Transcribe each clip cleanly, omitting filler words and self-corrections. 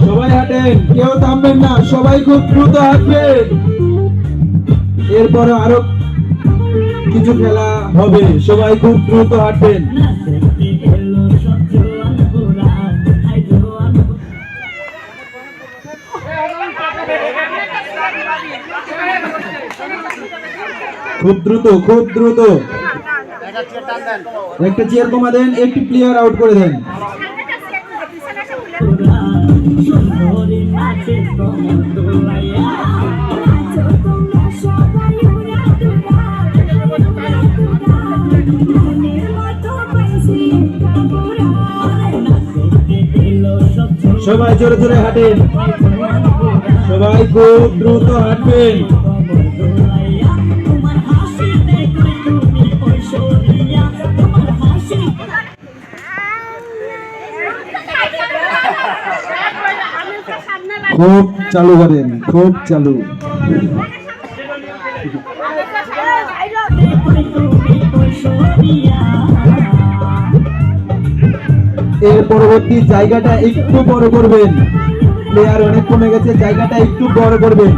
সবাই হাঁটেন, কেউ থামবেন না, সবাই খুব দ্রুত হাঁটবেন। এরপরে আরো কিছু খেলা হবে, সবাই খুব দ্রুত হাঁটবেন। খুব দ্রুত, খুব দ্রুত। একটা চেয়ার কমা দেন, একটি প্লেয়ার আউট করে দেন। সবাই জোরে জোরে হাঁটেন, সবাই খুব দ্রুত হাঁটবেন। খুব চালু করেন, খুব চালু। এর পরবর্তী জায়গাটা একটু বড় করবেন, প্লেয়ার অনেক কমে গেছে, জায়গাটা একটু বড় করবেন।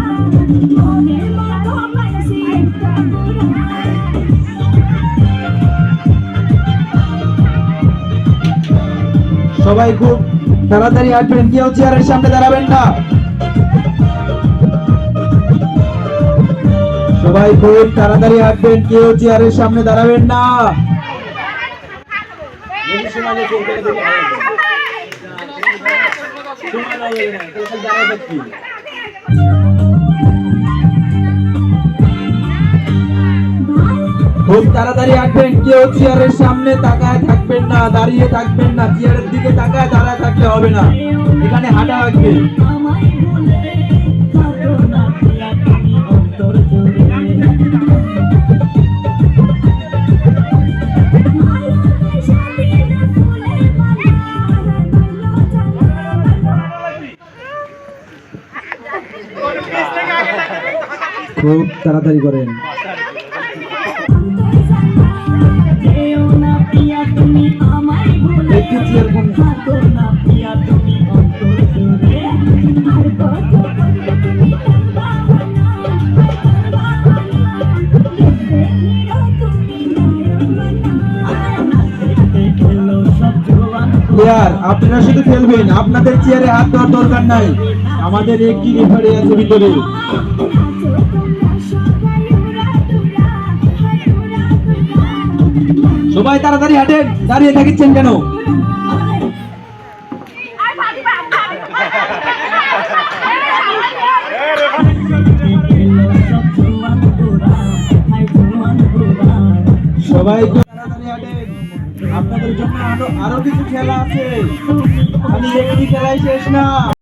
সবাই খুব তাড়াতাড়ি হাঁটবেন, কেউ চেয়ারের সামনে দাঁড়াবেন না। সবাই খুব তাড়াতাড়ি হাঁটবেন, কেউ চেয়ারের সামনে দাঁড়াবেন না। খুব তাড়াতাড়ি হাঁটবেন, কেউ চেয়ারের সামনে তাকায় থাকবেন না, দাঁড়িয়ে থাকবেন না, চেয়ারের দিকে তাকায় দাঁড়ায় থাকলে হবে না, এখানে হাঁটা লাগবে। খুব তাড়াতাড়ি করেন। একটি চেয়ার কম। প্লেয়ার আপনারা শুধু খেলবেন, আপনাদের চেয়ারে হাত দেওয়ার দরকার নাই, আমাদের একটি রেফারি আছে ভিতরে। সবাই তাড়াতাড়ি হাঁটেন, দাঁড়িয়ে থাকিচ্ছেন কেন? সবাই তাড়াতাড়ি হাঁটেন, আপনাদের জন্য আরো কিছু খেলা আছে, খালি একটি খেলাই শেষ না।